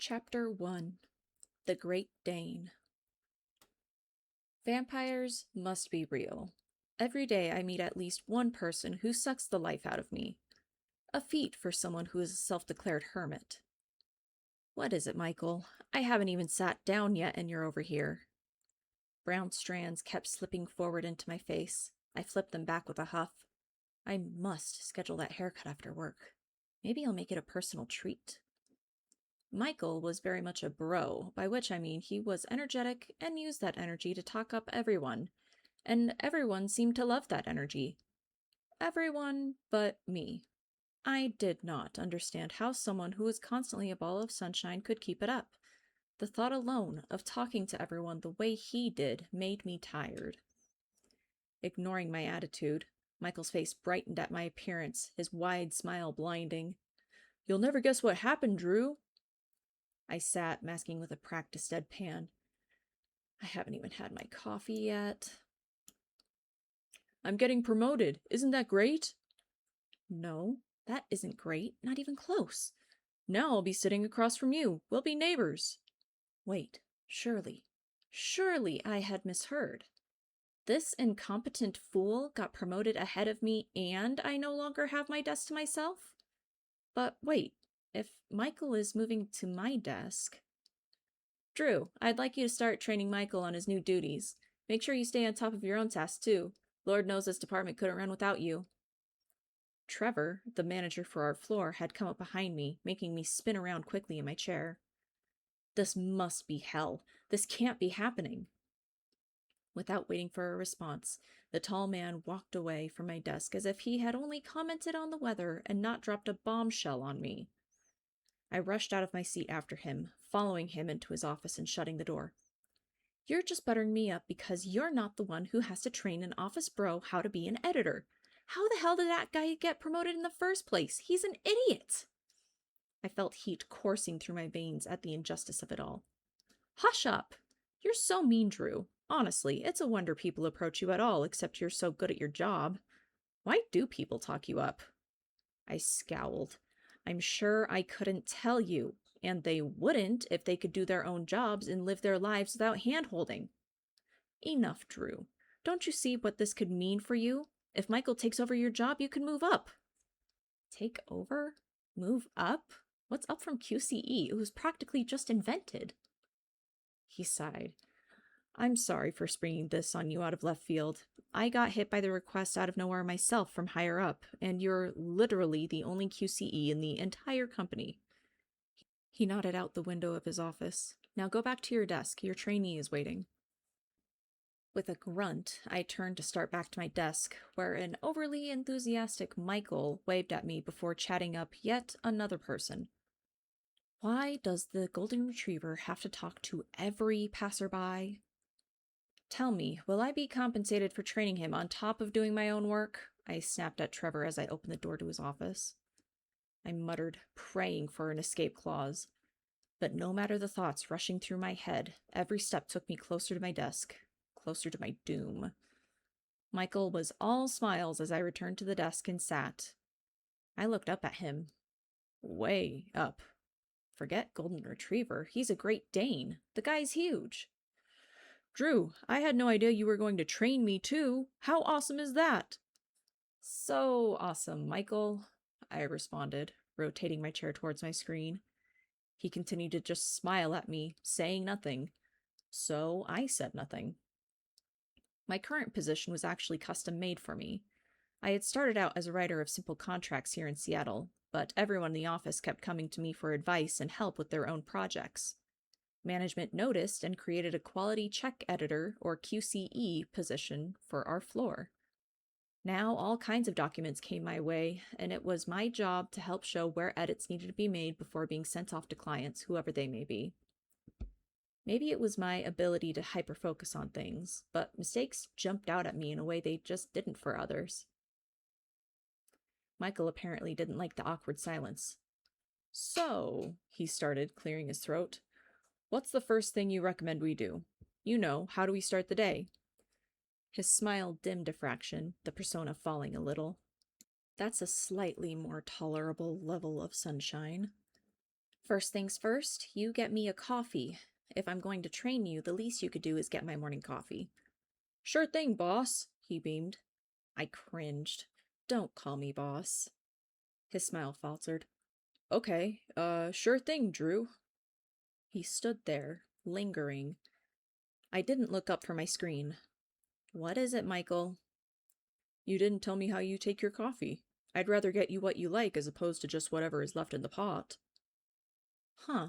Chapter 1 The Great Dane. Vampires must be real. Every day I meet at least one person who sucks the life out of me. A feat for someone who is a self-declared hermit. What is it, Michael? I haven't even sat down yet and you're over here. Brown strands kept slipping forward into my face. I flipped them back with a huff. I must schedule that haircut after work. Maybe I'll make it a personal treat. Michael was very much a bro, by which I mean he was energetic and used that energy to talk up everyone, and everyone seemed to love that energy. Everyone but me. I did not understand how someone who was constantly a ball of sunshine could keep it up. The thought alone of talking to everyone the way he did made me tired. Ignoring my attitude, Michael's face brightened at my appearance, his wide smile blinding. "You'll never guess what happened, Drew." I sat, masking with a practiced deadpan. I haven't even had my coffee yet. "I'm getting promoted. Isn't that great?" "No, that isn't great. Not even close." "Now I'll be sitting across from you. We'll be neighbors." Wait, surely I had misheard. This incompetent fool got promoted ahead of me and I no longer have my desk to myself? But wait, if Michael is moving to my desk... Drew, I'd like you to start training Michael on his new duties. Make sure you stay on top of your own tasks, too. Lord knows this department couldn't run without you. Trevor, the manager for our floor, had come up behind me, making me spin around quickly in my chair. This must be hell. This can't be happening. Without waiting for a response, the tall man walked away from my desk as if he had only commented on the weather and not dropped a bombshell on me. I rushed out of my seat after him, following him into his office and shutting the door. "You're just buttering me up because you're not the one who has to train an office bro how to be an editor. How the hell did that guy get promoted in the first place? He's an idiot!" I felt heat coursing through my veins at the injustice of it all. "Hush up! You're so mean, Drew. Honestly, it's a wonder people approach you at all, except you're so good at your job. Why do people talk you up?" I scowled. I'm sure I couldn't tell you, and they wouldn't if they could do their own jobs and live their lives without hand-holding. Enough, Drew. Don't you see what this could mean for you? If Michael takes over your job, you can move up. Take over? Move up? What's up from QCE? It was practically just invented. He sighed. "I'm sorry for springing this on you out of left field. I got hit by the request out of nowhere myself from higher up, and you're literally the only QCE in the entire company." He nodded out the window of his office. "Now go back to your desk. Your trainee is waiting." With a grunt, I turned to start back to my desk, where an overly enthusiastic Michael waved at me before chatting up yet another person. Why does the golden retriever have to talk to every passerby? "Tell me, will I be compensated for training him on top of doing my own work?" I snapped at Trevor as I opened the door to his office. I muttered, praying for an escape clause. But no matter the thoughts rushing through my head, every step took me closer to my desk, closer to my doom. Michael was all smiles as I returned to the desk and sat. I looked up at him. Way up. Forget golden retriever, he's a Great Dane. The guy's huge. "Drew, I had no idea you were going to train me too. How awesome is that?" "So awesome, Michael," I responded, rotating my chair towards my screen. He continued to just smile at me, saying nothing. So I said nothing. My current position was actually custom made for me. I had started out as a writer of simple contracts here in Seattle, but everyone in the office kept coming to me for advice and help with their own projects. Management noticed and created a quality check editor, or QCE, position for our floor. Now all kinds of documents came my way, and it was my job to help show where edits needed to be made before being sent off to clients, whoever they may be. Maybe it was my ability to hyper-focus on things, but mistakes jumped out at me in a way they just didn't for others. Michael apparently didn't like the awkward silence. "So," he started, clearing his throat, "what's the first thing you recommend we do? You know, how do we start the day?" His smile dimmed a fraction, the persona falling a little. "That's a slightly more tolerable level of sunshine." First things first, you get me a coffee. If I'm going to train you, the least you could do is get my morning coffee. Sure thing, boss, he beamed. I cringed. Don't call me boss. His smile faltered. Okay, sure thing, Drew. He stood there, lingering. I didn't look up from my screen. What is it, Michael? You didn't tell me how you take your coffee. I'd rather get you what you like as opposed to just whatever is left in the pot. Huh.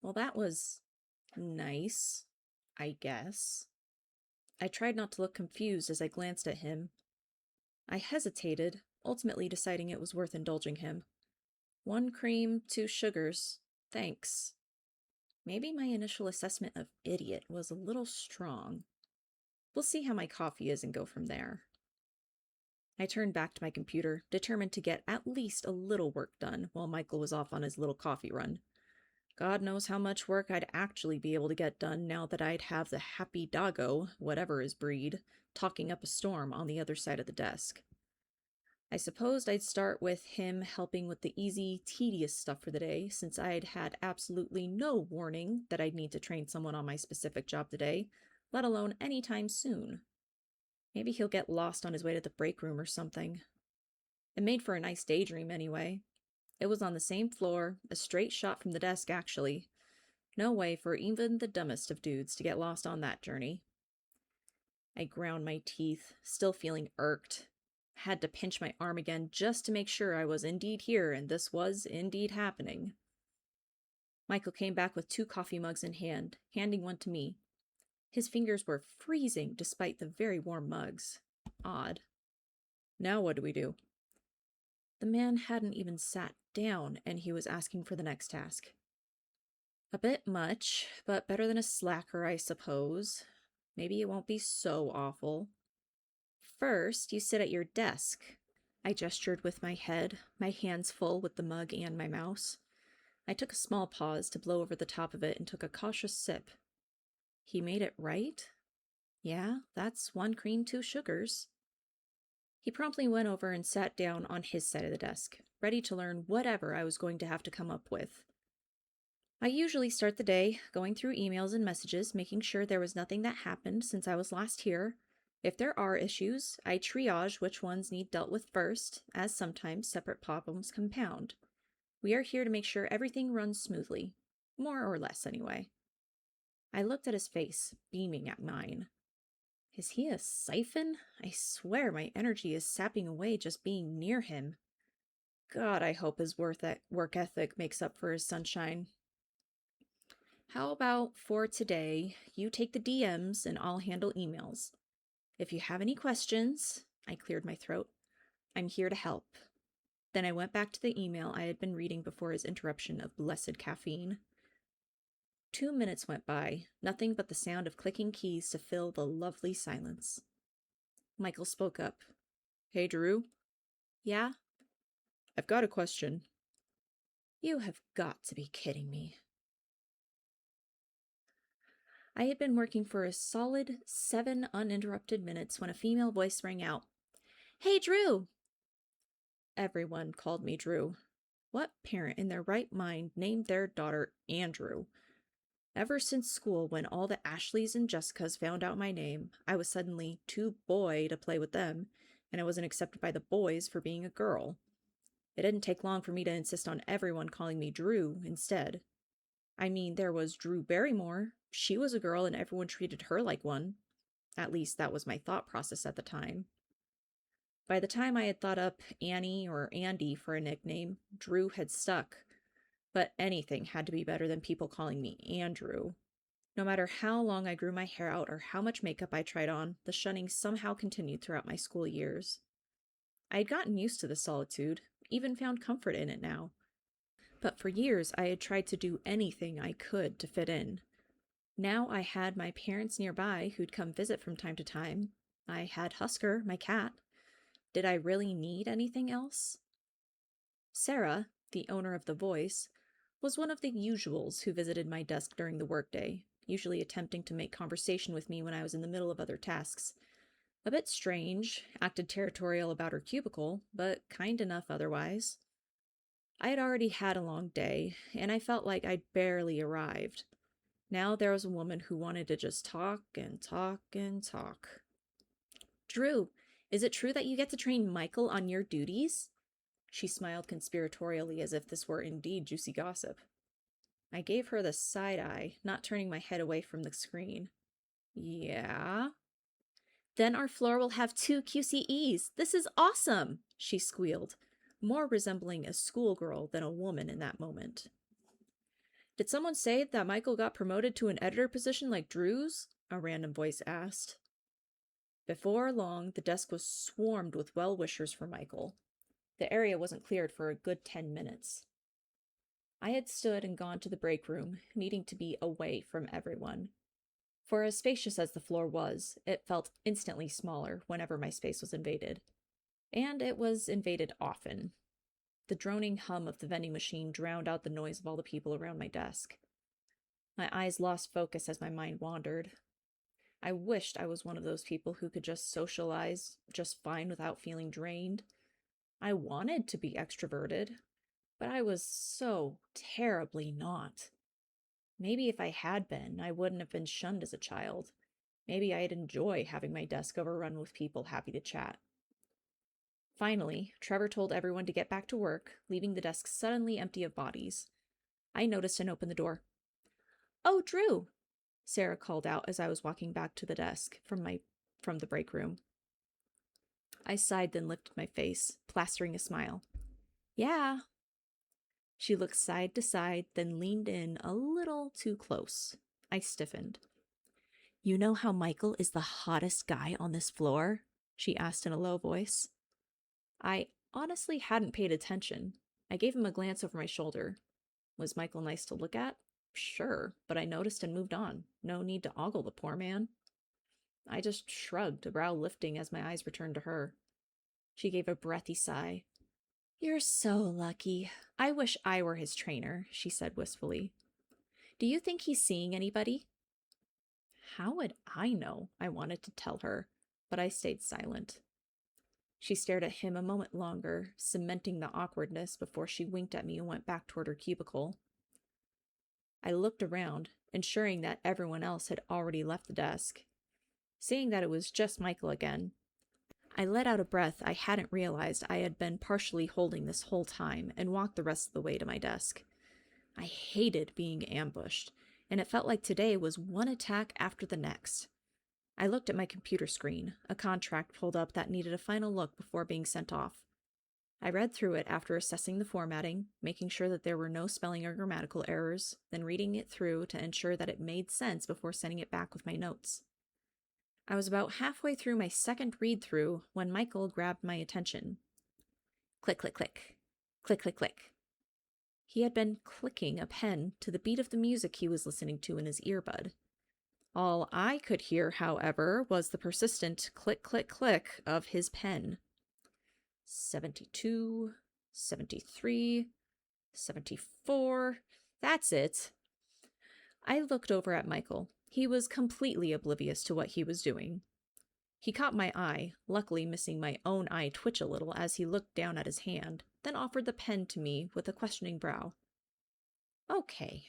Well, that was nice, I guess. I tried not to look confused as I glanced at him. I hesitated, ultimately deciding it was worth indulging him. 1 cream, 2 sugars. Thanks. Maybe my initial assessment of idiot was a little strong. We'll see how my coffee is and go from there. I turned back to my computer, determined to get at least a little work done while Michael was off on his little coffee run. God knows how much work I'd actually be able to get done now that I'd have the happy doggo, whatever his breed, talking up a storm on the other side of the desk. I supposed I'd start with him helping with the easy, tedious stuff for the day, since I'd had absolutely no warning that I'd need to train someone on my specific job today, let alone any time soon. Maybe he'll get lost on his way to the break room or something. It made for a nice daydream anyway. It was on the same floor, a straight shot from the desk actually. No way for even the dumbest of dudes to get lost on that journey. I ground my teeth, still feeling irked. Had to pinch my arm again just to make sure I was indeed here and this was indeed happening. Michael came back with 2 coffee mugs in hand, handing one to me. His fingers were freezing despite the very warm mugs. Odd. Now what do we do? The man hadn't even sat down, and he was asking for the next task. A bit much, but better than a slacker, I suppose. Maybe it won't be so awful. First, you sit at your desk. I gestured with my head, my hands full with the mug and my mouse. I took a small pause to blow over the top of it and took a cautious sip. He made it right? Yeah, that's 1 cream, 2 sugars. He promptly went over and sat down on his side of the desk, ready to learn whatever I was going to have to come up with. I usually start the day going through emails and messages, making sure there was nothing that happened since I was last here. If there are issues, I triage which ones need dealt with first, as sometimes separate problems compound. We are here to make sure everything runs smoothly. More or less, anyway. I looked at his face, beaming at mine. Is he a siphon? I swear my energy is sapping away just being near him. God, I hope his work ethic makes up for his sunshine. How about for today, you take the DMs and I'll handle emails. If you have any questions, I cleared my throat, I'm here to help. Then I went back to the email I had been reading before his interruption of blessed caffeine. 2 minutes went by, nothing but the sound of clicking keys to fill the lovely silence. Michael spoke up. Hey, Drew? Yeah? I've got a question. You have got to be kidding me. I had been working for a solid 7 uninterrupted minutes when a female voice rang out. Hey, Drew! Everyone called me Drew. What parent in their right mind named their daughter Andrew? Ever since school, when all the Ashleys and Jessicas found out my name, I was suddenly too boy to play with them, and I wasn't accepted by the boys for being a girl. It didn't take long for me to insist on everyone calling me Drew instead. I mean, there was Drew Barrymore. She was a girl and everyone treated her like one. At least that was my thought process at the time. By the time I had thought up Annie or Andy for a nickname, Drew had stuck. But anything had to be better than people calling me Andrew. No matter how long I grew my hair out or how much makeup I tried on, the shunning somehow continued throughout my school years. I had gotten used to the solitude, even found comfort in it now. But for years I had tried to do anything I could to fit in. Now I had my parents nearby who'd come visit from time to time. I had Husker, my cat. Did I really need anything else? Sarah, the owner of The Voice, was one of the usuals who visited my desk during the workday, usually attempting to make conversation with me when I was in the middle of other tasks. A bit strange, acted territorial about her cubicle, but kind enough otherwise. I had already had a long day, and I felt like I'd barely arrived. Now there was a woman who wanted to just talk and talk and talk. Drew, is it true that you get to train Michael on your duties? She smiled conspiratorially as if this were indeed juicy gossip. I gave her the side eye, not turning my head away from the screen. Yeah? Then our floor will have 2 QCEs. This is awesome, she squealed, more resembling a schoolgirl than a woman in that moment. Did someone say that Michael got promoted to an editor position like Drew's? A random voice asked. Before long, the desk was swarmed with well-wishers for Michael. The area wasn't cleared for a good 10 minutes. I had stood and gone to the break room, needing to be away from everyone. For as spacious as the floor was, it felt instantly smaller whenever my space was invaded. And it was invaded often. The droning hum of the vending machine drowned out the noise of all the people around my desk. My eyes lost focus as my mind wandered. I wished I was one of those people who could just socialize just fine without feeling drained. I wanted to be extroverted, but I was so terribly not. Maybe if I had been, I wouldn't have been shunned as a child. Maybe I'd enjoy having my desk overrun with people happy to chat. Finally, Trevor told everyone to get back to work, leaving the desk suddenly empty of bodies. I noticed and opened the door. "Oh, Drew," Sarah called out as I was walking back to the desk from the break room. I sighed, then lifted my face, plastering a smile. "Yeah." She looked side to side, then leaned in a little too close. I stiffened. "You know how Michael is the hottest guy on this floor?" she asked in a low voice. I honestly hadn't paid attention. I gave him a glance over my shoulder. Was Michael nice to look at? Sure, but I noticed and moved on. No need to ogle the poor man. I just shrugged, a brow lifting as my eyes returned to her. She gave a breathy sigh. "You're so lucky. I wish I were his trainer," she said wistfully. "Do you think he's seeing anybody?" How would I know? I wanted to tell her, but I stayed silent. She stared at him a moment longer, cementing the awkwardness before she winked at me and went back toward her cubicle. I looked around, ensuring that everyone else had already left the desk. Seeing that it was just Michael again, I let out a breath I hadn't realized I had been partially holding this whole time and walked the rest of the way to my desk. I hated being ambushed, and it felt like today was one attack after the next. I looked at my computer screen, a contract pulled up that needed a final look before being sent off. I read through it after assessing the formatting, making sure that there were no spelling or grammatical errors, then reading it through to ensure that it made sense before sending it back with my notes. I was about halfway through my second read-through when Michael grabbed my attention. Click, click, click. Click, click, click. He had been clicking a pen to the beat of the music he was listening to in his earbud. All I could hear, however, was the persistent click, click, click of his pen. 72, 73, 74. That's it. I looked over at Michael. He was completely oblivious to what he was doing. He caught my eye, luckily missing my own eye twitch a little as he looked down at his hand, then offered the pen to me with a questioning brow. Okay,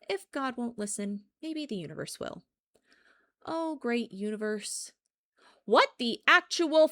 if God won't listen, maybe the universe will. Oh, great universe. What the actual